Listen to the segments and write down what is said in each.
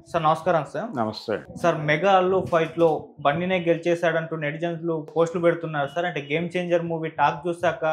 Sir నమస్కారం sir. నమస్తే. Sir 'mega Allu' ఫైట్‌లో బన్నీనే గెలిచేసాడంటూ నెటిజన్స్‌లు పోస్టులు పెడుతున్నారు సార్. అంటే 'గేమ్ చేంజర్' మూవీ టాక్ చూసాక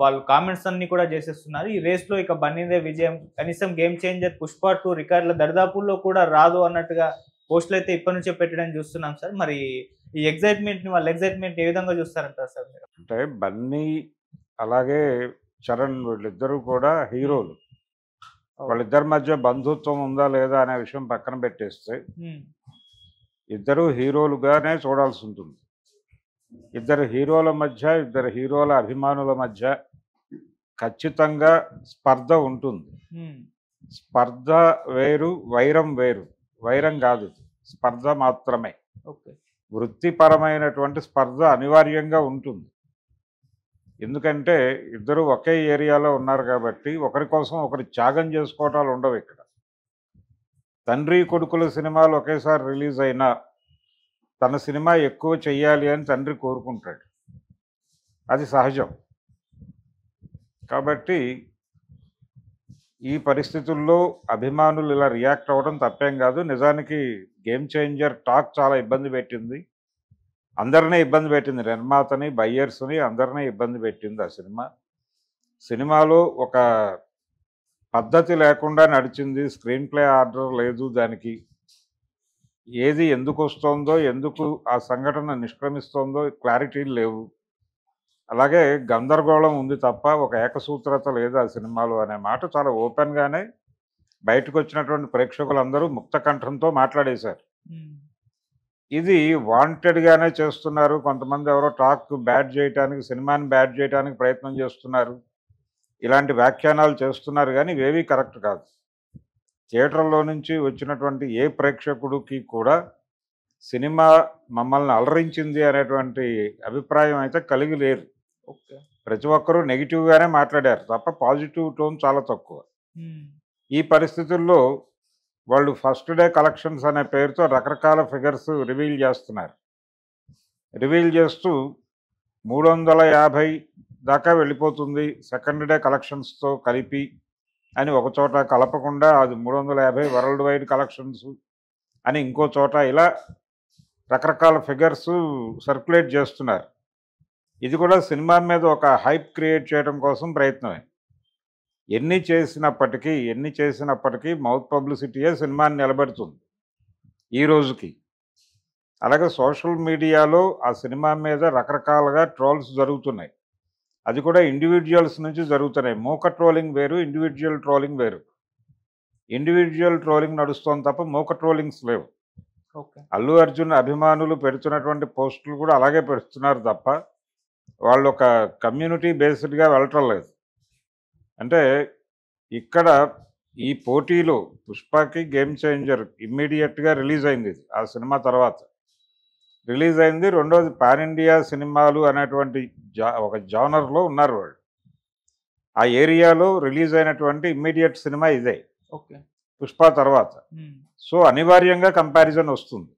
వాళ్ళు కామెంట్స్ అన్నీ కూడా చేసేస్తున్నారు. ఈ రేస్‌లో ఇక బన్నీదే విజయం. కనీసం 'గేమ్ చేంజర్', 'పుష్ప 2' రికార్డుల దరిదాపుల్లో కూడా రాదు అన్నట్టుగా పోస్టులైతే ఇప్పటి నుంచే పెట్టడం చూస్తున్నాం సార్. మరి ఈ వాళ్ళ ఎక్సైట్‌మెంట్ ఏ విధంగా చూస్తారంటారు సార్ మీరు? అంటే 'బన్నీ' అలాగే 'చరణ్' వీళ్ళిద్దరూ కూడా హ్మ్. హీరోలు. అవును. వాళ్ళిద్దరి మధ్య బంధుత్వం ఉందా లేదా అనే విషయం పక్కన పెట్టేస్తే, హ్మ్. ఇద్దరూ హీరోలుగానే చూడాల్సుంటుంది. ఇద్దరు హీరోల అభిమానుల మధ్య ఖచ్చితంగా స్పర్ధ ఉంటుంది. హ్మ్. స్పర్ధ వేరు, వైరం వేరు. వైరం గాదు. స్పర్ధ మాత్రమే. ఓకే. వృత్తిపరమైనటువంటి స్పర్ధ అనివార్యంగా ఉంటుంది. ఎందుకంటే ఇద్దరు ఒకే ఏరియాలో ఉన్నారు కాబట్టి ఒకరి కోసం ఒకరు త్యాగం చేసుకోవటాలు ఉండవు ఇక్కడ. తండ్రి కొడుకుల సినిమాలు ఒకేసారి రిలీజ్ అయినా తన సినిమా ఎక్కువ చెయ్యాలి అని తండ్రి కోరుకుంటాడు. అది సహజం. కాబట్టి ఈ పరిస్థితుల్లో అభిమానులు ఇలా రియాక్ట్ అవ్వడం తప్పేం కాదు. నిజానికి 'గేమ్ చేంజర్' టాక్ చాలా ఇబ్బంది పెట్టింది. అందరినీ ఇబ్బంది పెట్టింది. నిర్మాతని, బయ్యర్స్‌ని అందరినీ ఇబ్బంది పెట్టింది ఆ సినిమా. సినిమాలో ఒక పద్ధతి లేకుండా నడిచింది. స్క్రీన్ ప్లే ఆర్డర్ లేదు దానికి. ఏది ఎందుకొస్తోందో, ఎందుకు ఆ సంఘటన నిష్క్రమిస్తోందో క్లారిటీలు లేవు. అలాగే గందరగోళం ఉంది తప్ప ఒక ఏకసూత్రత లేదు ఆ సినిమాలో అనే మాట చాలా ఓపెన్‌గానే బయటకొచ్చినటువంటి ప్రేక్షకులందరూ ముక్త కంఠంతో మాట్లాడేశారు. హ్మ్. ఇది వాంటెడ్‌గానే చేస్తున్నారు. కొంతమంది ఎవరో టాక్ బ్యాడ్ చేయటానికి, సినిమాని బ్యాడ్ చేయటానికి ప్రయత్నం చేస్తున్నారు. ఇలాంటి వ్యాఖ్యానాలు చేస్తున్నారు గానీ ఇవేవీ కరెక్ట్ కాదు. థియేటర్‌లో నుంచి వచ్చినటువంటి ఏ ప్రేక్షకుడికి కూడా సినిమా మమ్మల్ని అలరించింది అనేటువంటి అభిప్రాయం అయితే కలిగి లేరు. ఓకే. ప్రతి ఒక్కరూ నెగెటివ్‌గానే మాట్లాడారు తప్ప పాజిటివ్ టోన్ చాలా తక్కువ. హ్మ్. ఈ పరిస్థితుల్లో వాళ్ళు ఫస్ట్ డే కలెక్షన్స్ అనే పేరుతో రకరకాల ఫిగర్స్ రివీల్ చేస్తున్నారు. రివీల్ చేస్తూ 350 దాకా వెళ్ళిపోతుంది సెకండ్ డే కలెక్షన్స్‌తో కలిపి అని ఒక చోట, కలపకుండా అది 350 వరల్డ్ వైడ్ కలెక్షన్స్ అని ఇంకో చోట, ఇలా రకరకాల ఫిగర్స్ సర్క్యులేట్ చేస్తున్నారు. ఇది కూడా సినిమా మీద ఒక హైప్ క్రియేట్ చేయడం కోసం ప్రయత్నమే. ఎన్ని చేసినప్పటికీ మౌత్ పబ్లిసిటీయే సినిమాని నిలబెడుతుంది ఈ రోజుకి. అలాగే సోషల్ మీడియాలో ఆ సినిమా మీద రకరకాలుగా ట్రోల్స్ జరుగుతున్నాయి. అది కూడా ఇండివిడ్యువల్స్ నుంచి జరుగుతున్నాయి. మూక ట్రోలింగ్ వేరు, ఇండివిడ్యువల్ ట్రోలింగ్ వేరు. ఇండివిడ్యువల్ ట్రోలింగ్ నడుస్తోంది తప్ప మూక ట్రోలింగ్స్ లేవు. ఓకే. అల్లు అర్జున్ అభిమానులు పెడుతున్నటువంటి పోస్టులు కూడా అలాగే పెడుతున్నారు తప్ప వాళ్ళు ఒక కమ్యూనిటీ బేస్డ్‌గా వెళ్ళటం లేదు. అంటే ఇక్కడ ఈ పోటీలో 'పుష్పకి', 'గేమ్ చేంజర్' ఇమ్మీడియేట్‌గా రిలీజ్ అయింది ఇది. ఆ సినిమా తర్వాత రిలీజ్ అయింది. రెండోది పాన్ ఇండియా సినిమాలు అనేటువంటి ఒక జానర్‌లో ఉన్నారు వాళ్ళు. ఆ ఏరియాలో రిలీజ్ అయినటువంటి ఇమ్మీడియేట్ సినిమా ఇదే. ఓకే. 'పుష్ప' తర్వాత. హ్మ్. సో, అనివార్యంగా కంపారిజన్ వస్తుంది.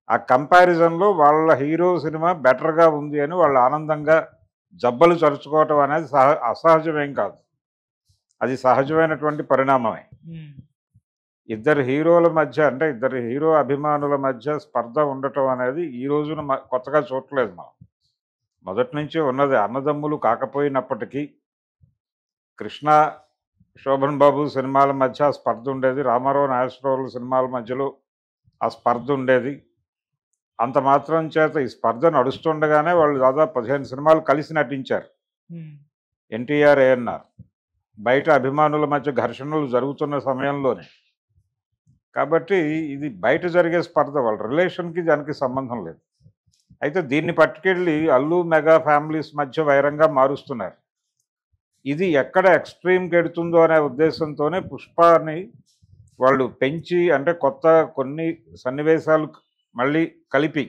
ఆ కంపారిజన్‌లో వాళ్ళ హీరో సినిమా బెటర్‌గా ఉంది అని వాళ్ళు ఆనందంగా జబ్బలు చరుచుకోవటం అనేది అసహజమేం కాదు. అది సహజమైనటువంటి పరిణామమే. హ్మ్. ఇద్దరు హీరోల మధ్య, అంటే ఇద్దరు హీరో అభిమానుల మధ్య స్పర్ధ ఉండటం అనేది ఈ రోజున కొత్తగా చూడట్లేదు మనం. మొదటి నుంచి ఉన్నది. అన్నదమ్ములు కాకపోయినప్పటికీ 'కృష్ణ', 'శోభన్ బాబు' సినిమాల మధ్య ఆ స్పర్ధ ఉండేది. 'రామారావు', 'నాగేశ్వరరావు' సినిమాల మధ్యలో ఆ స్పర్ధ ఉండేది. అంత మాత్రం చేత ఈ స్పర్ధ నడుస్తుండగానే వాళ్ళు దాదాపు 15 సినిమాలు కలిసి నటించారు. హ్మ్. ఎన్టీఆర్, ఏఎన్నార్. బయట అభిమానుల మధ్య ఘర్షణలు జరుగుతున్న సమయంలోనే. కాబట్టి ఇది బయట జరిగే స్పర్ధ. వాళ్ళ రిలేషన్‌కి దానికి సంబంధం లేదు. అయితే దీన్ని పట్టుకెళ్ళి అల్లు, మెగా ఫ్యామిలీస్ మధ్య వైరంగా మారుస్తున్నారు. ఇది ఎక్కడ ఎక్స్‌ట్రీమ్‌కెడుతుందో అనే ఉద్దేశంతోనే 'పుష్పని' వాళ్ళు పెంచి, అంటే కొత్త కొన్ని సన్నివేశాలు మళ్ళీ కలిపి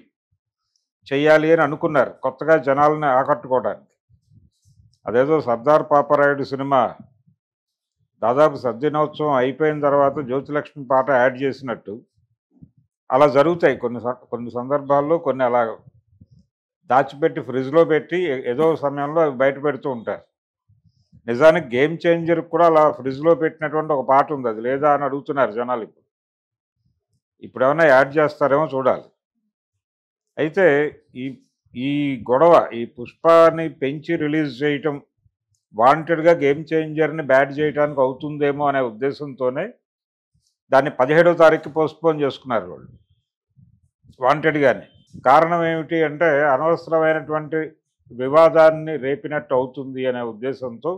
చెయ్యాలి అని అనుకున్నారు. కొత్తగా జనాల్ని ఆకట్టుకోవడానికి. అదేదో 'సర్దార్ పాపారాయుడు' సినిమా దాదాపు సద్దినోత్సవం అయిపోయిన తర్వాత 'జ్యోతిలక్ష్మి' పాట యాడ్ చేసినట్టు అలా జరుగుతాయి కొన్ని సందర్భాల్లో. కొన్ని అలా దాచిపెట్టి ఫ్రిడ్జ్‌లో పెట్టి ఏదో సమయంలో అవి బయట పెడుతూ ఉంటారు. నిజానికి 'గేమ్ చేంజర్‌కి' కూడా అలా ఫ్రిడ్జ్‌లో పెట్టినటువంటి ఒక పాట ఉంది. అది లేదా అని అడుగుతున్నారు జనాలు ఇప్పుడు. ఇప్పుడు ఏమైనా యాడ్ చేస్తారేమో చూడాలి. అయితే ఈ ఈ గొడవ ఈ పుష్పని పెంచి రిలీజ్ చేయటం వాంటెడ్గా గేమ్ చేంజర్ని బ్యాడ్ చేయడానికి అవుతుందేమో అనే ఉద్దేశంతోనే దాన్ని 17వ తారీఖుకి పోస్ట్పోన్ చేసుకున్నారు వాళ్ళు వాంటెడ్గానే. కారణం ఏమిటి అంటే అనవసరమైనటువంటి వివాదాన్ని రేపినట్టు అవుతుంది అనే ఉద్దేశంతో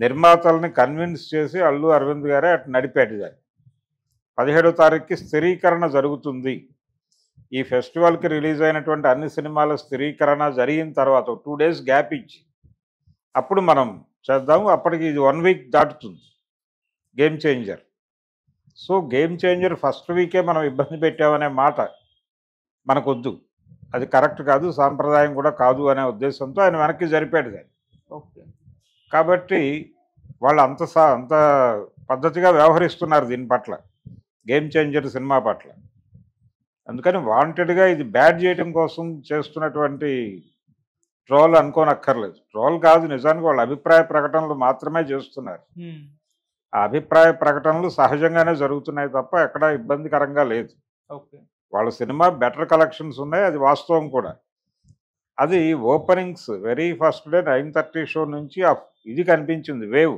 నిర్మాతల్ని కన్విన్స్ చేసి అల్లు అరవింద్ గారే అటు నడిపాడు దాన్ని. 17వ తారీఖుకి స్థిరీకరణ జరుగుతుంది. ఈ ఫెస్టివల్కి రిలీజ్ అయినటువంటి అన్ని సినిమాల స్థిరీకరణ జరిగిన తర్వాత 2 days గ్యాప్ ఇచ్చి అప్పుడు మనం చేద్దాము. అప్పటికి ఇది 1 week దాటుతుంది Game Changer. So Game Changer first వీకే మనం ఇబ్బంది పెట్టామనే మాట మనకొద్దు, అది కరెక్ట్ కాదు, సాంప్రదాయం కూడా కాదు అనే ఉద్దేశంతో ఆయన వెనక్కి జరిపాడు దాన్ని. ఓకే. కాబట్టి వాళ్ళు అంత పద్ధతిగా వ్యవహరిస్తున్నారు దీని పట్ల, గేమ్ చేంజర్ సినిమా పట్ల. అందుకని వాంటెడ్గా ఇది బ్యాడ్ చేయడం కోసం చేస్తున్నటువంటి ట్రోల్ అనుకోనక్కర్లేదు. ట్రోల్ కాదు, నిజానికి వాళ్ళ అభిప్రాయ ప్రకటనలు మాత్రమే చేస్తున్నారు. ఆ అభిప్రాయ ప్రకటనలు సహజంగానే జరుగుతున్నాయి తప్ప ఎక్కడా ఇబ్బందికరంగా లేదు. ఓకే. వాళ్ళ సినిమా బెటర్ కలెక్షన్స్ ఉన్నాయి, అది వాస్తవం కూడా. అది openings very first day 9:30 show నుంచి ఇది కనిపించింది వేవ్.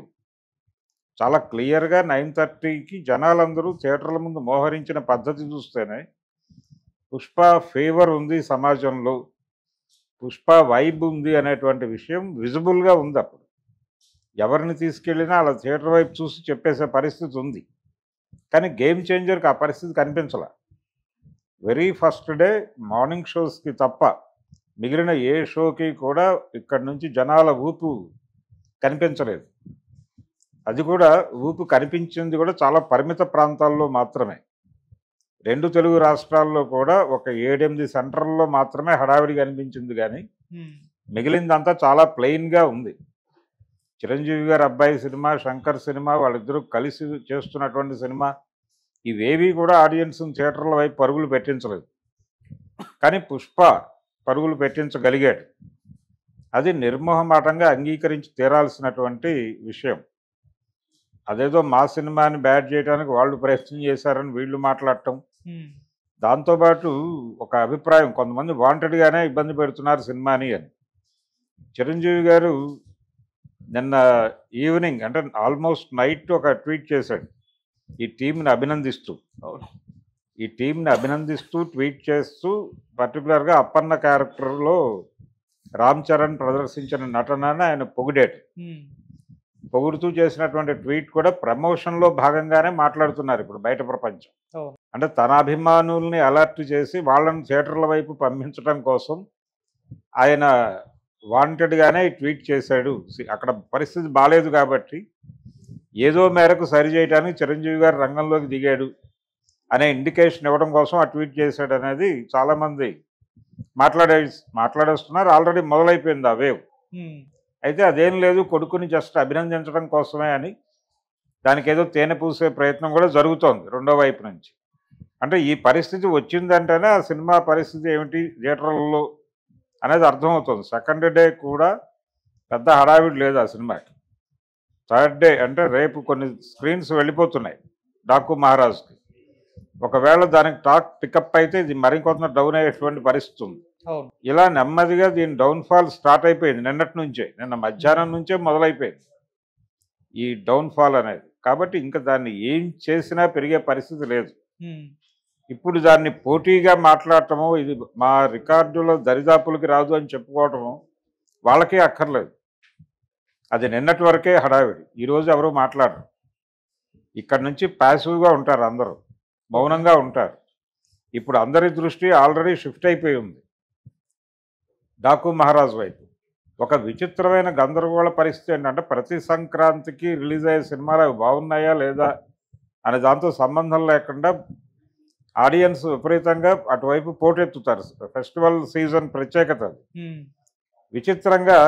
చాలా క్లియర్గా 9:30కి జనాలందరూ థియేటర్ల ముందు మోహరించిన పద్ధతి చూస్తేనే పుష్ప ఫేవర్ ఉంది సమాజంలో, పుష్ప వైబ్ ఉంది అనేటువంటి విషయం విజిబుల్గా ఉంది. అప్పుడు ఎవరిని తీసుకెళ్ళినా అలా థియేటర్ వైపు చూసి చెప్పేసే పరిస్థితి ఉంది. కానీ గేమ్ చేంజర్కి ఆ పరిస్థితి కనిపించాల. వెరీ ఫస్ట్ డే మార్నింగ్ షోస్కి తప్ప మిగిలిన ఏ షోకి కూడా ఇక్కడి నుంచి జనాల ఊపు కనిపించలేదు. అది కూడా ఊపు కనిపించింది కూడా చాలా పరిమిత ప్రాంతాల్లో మాత్రమే. 2 తెలుగు రాష్ట్రాల్లో కూడా ఒక 7-8 సెంటర్లలో మాత్రమే హడావిడి కనిపించింది. కానీ మిగిలిందంతా చాలా ప్లెయిన్గా ఉంది. చిరంజీవి గారి అబ్బాయి సినిమా, శంకర్ సినిమా, వాళ్ళిద్దరూ కలిసి చేస్తున్నటువంటి సినిమా, ఇవేవి కూడా ఆడియన్స్ని థియేటర్ల వైపు పరుగులు పెట్టించలేదు. కానీ పుష్ప పరుగులు పెట్టించగలిగాడు. అది నిర్మోహమాటంగా అంగీకరించి తీరాల్సినటువంటి విషయం. అదేదో మా సినిమాని బ్యాడ్ చేయడానికి వాళ్ళు ప్రయత్నం చేశారని వీళ్ళు మాట్లాడటం, దాంతోపాటు ఒక అభిప్రాయం, కొంతమంది వాంటెడ్గానే ఇబ్బంది పెడుతున్నారు సినిమాని అని. చిరంజీవి గారు నిన్న ఈవినింగ్ అంటే ఆల్మోస్ట్ నైట్ ఒక ట్వీట్ చేశాడు ఈ టీంని అభినందిస్తూ ట్వీట్ చేస్తూ పర్టికులర్గా అప్పన్న క్యారెక్టర్లో రామ్ చరణ్ ప్రదర్శించిన నటనని ఆయన పొగుడుతూ చేసినటువంటి ట్వీట్ కూడా ప్రమోషన్లో భాగంగానే మాట్లాడుతున్నారు ఇప్పుడు బయట ప్రపంచం. అంటే తన అభిమానుల్ని అలర్ట్ చేసి వాళ్ళని థియేటర్ల వైపు పంపించడం కోసం ఆయన వాంటెడ్గానే ట్వీట్ చేశాడు. అక్కడ పరిస్థితి బాగాలేదు కాబట్టి ఏదో మేరకు సరి చేయడానికి చిరంజీవి గారు రంగంలోకి దిగాడు అనే ఇండికేషన్ ఇవ్వడం కోసం ఆ ట్వీట్ చేశాడు అనేది చాలామంది మాట్లాడేస్తున్నారు. ఆల్రెడీ మొదలైపోయింది ఆ వేవ్. అయితే అదేం లేదు, కొడుకుని జస్ట్ అభినందించడం కోసమే అని దానికి ఏదో తేనె పూసే ప్రయత్నం కూడా జరుగుతోంది రెండో వైపు నుంచి. అంటే ఈ పరిస్థితి వచ్చిందంటేనే ఆ సినిమా పరిస్థితి ఏమిటి థియేటర్లలో అనేది అర్థమవుతుంది. సెకండ్ డే కూడా పెద్ద హడావిడి లేదు ఆ సినిమాకి. థర్డ్ డే అంటే రేపు కొన్ని స్క్రీన్స్ వెళ్ళిపోతున్నాయి డాకు మహారాజ్కి. ఒకవేళ దానికి టాక్ పికప్ అయితే ఇది మరికొంత డౌన్ అయ్యేటువంటి పరిస్థితి ఉంది. ఇలా నెమ్మదిగా దీని డౌన్ఫాల్ స్టార్ట్ అయిపోయింది నిన్నటి నుంచే, నిన్న మధ్యాహ్నం నుంచే మొదలైపోయింది ఈ డౌన్ఫాల్ అనేది. కాబట్టి ఇంకా దాన్ని ఏం చేసినా పెరిగే పరిస్థితి లేదు. ఇప్పుడు దాన్ని పోటీగా మాట్లాడటము, ఇది మా రికార్డులో దరిదాపులకి రాదు అని చెప్పుకోవటము వాళ్ళకే అక్కర్లేదు. అది నిన్నటి వరకే హడావిడి. ఈరోజు ఎవరు మాట్లాడరు. ఇక్కడ నుంచి ప్యాసివ్గా ఉంటారు, అందరూ మౌనంగా ఉంటారు. ఇప్పుడు అందరి దృష్టి ఆల్రెడీ షిఫ్ట్ అయిపోయి ఉంది డాకు మహారాజ్ వైపు. ఒక విచిత్రమైన గందరగోళ పరిస్థితి ఏంటంటే ప్రతి సంక్రాంతికి రిలీజ్ అయ్యే సినిమాలు అవి బాగున్నాయా లేదా అనే దాంతో సంబంధం లేకుండా ఆడియన్స్ విపరీతంగా అటువైపు పోటెత్తుతారు. ఫెస్టివల్ సీజన్ ప్రత్యేకత అది. విచిత్రంగా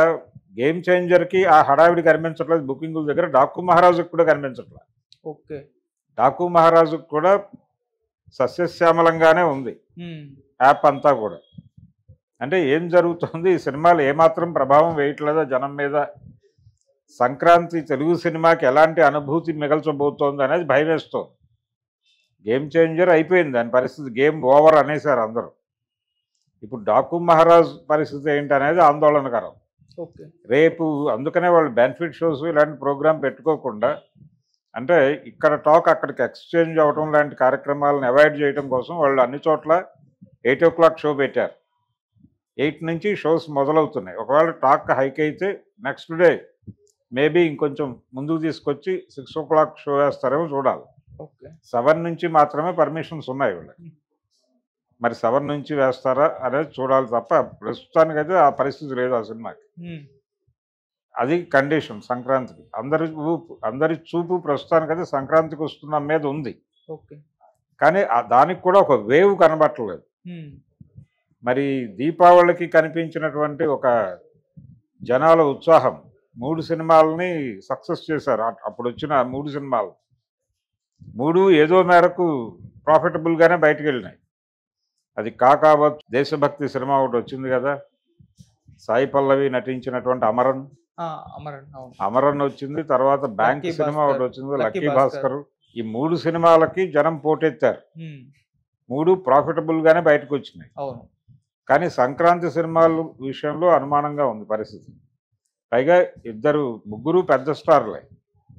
గేమ్ చేంజర్కి ఆ హడావిడి కనిపించట్లేదు బుకింగుల దగ్గర, డాకు మహారాజుకి కూడా కనిపించట్లేదు. ఓకే. డాకు మహారాజుకి కూడా సస్యశ్యామలంగానే ఉంది యాప్ అంతా కూడా. అంటే ఏం జరుగుతుంది, ఈ సినిమాలు ఏమాత్రం ప్రభావం వేయట్లేదా జనం మీద, సంక్రాంతి తెలుగు సినిమాకి ఎలాంటి అనుభూతి మిగల్చబోతోంది అనేది భయం వేస్తోంది. గేమ్ చేంజర్ అయిపోయింది దాని పరిస్థితి, గేమ్ ఓవర్ అనేసారు అందరూ. ఇప్పుడు డాకు మహారాజ్ పరిస్థితి ఏంటి అనేది ఆందోళనకరం. ఓకే. రేపు అందుకనే వాళ్ళు బెనిఫిట్ షోస్ ఇలాంటి ప్రోగ్రాం పెట్టుకోకుండా, అంటే ఇక్కడ టాక్ అక్కడికి ఎక్స్చేంజ్ అవ్వడం లాంటి కార్యక్రమాలను అవాయిడ్ చేయడం కోసం వాళ్ళు అన్ని చోట్ల 8 o'clock షో పెట్టారు. 8 నుంచి షోస్ మొదలవుతున్నాయి. ఒకవేళ టాక్ హైక్ అయితే నెక్స్ట్ డే మేబీ ఇంకొంచెం ముందుకు తీసుకొచ్చి 6 o'clock షో వేస్తారేమో చూడాలి. ఓకే. 7 నుంచి మాత్రమే పర్మిషన్స్ ఉన్నాయి వీళ్ళకి. మరి 7 నుంచి వేస్తారా అనేది చూడాలి తప్ప ప్రస్తుతానికైతే ఆ పరిస్థితి లేదు ఆ సినిమాకి. అది కండిషన్ సంక్రాంతికి. అందరి చూపు ప్రస్తుతానికైతే సంక్రాంతికి వస్తున్న మీద ఉంది. ఓకే. కానీ దానికి కూడా ఒక వేవ్ కనబట్టలేదు. మరి దీపావళికి కనిపించినటువంటి ఒక జనాల ఉత్సాహం 3 సినిమాలని సక్సెస్ చేశారు. అప్పుడు వచ్చిన 3 సినిమాలు 3 ఏదో మేరకు ప్రాఫిటబుల్గానే బయటకు వెళ్ళినాయి. అది కాకావత్ దేశభక్తి సినిమా ఒకటి వచ్చింది కదా, సాయి పల్లవి నటించినటువంటి అమరన్ వచ్చింది. తర్వాత బ్యాంక్ సినిమా ఒకటి వచ్చింది, లక్కీ భాస్కర్. ఈ 3 సినిమాలకి జనం పోటెత్తారు. 3 ప్రాఫిటబుల్గానే బయటకు వచ్చినాయి. కానీ సంక్రాంతి సినిమాల విషయంలో అనుమానంగా ఉంది పరిస్థితి. పైగా ముగ్గురు పెద్ద స్టార్లే.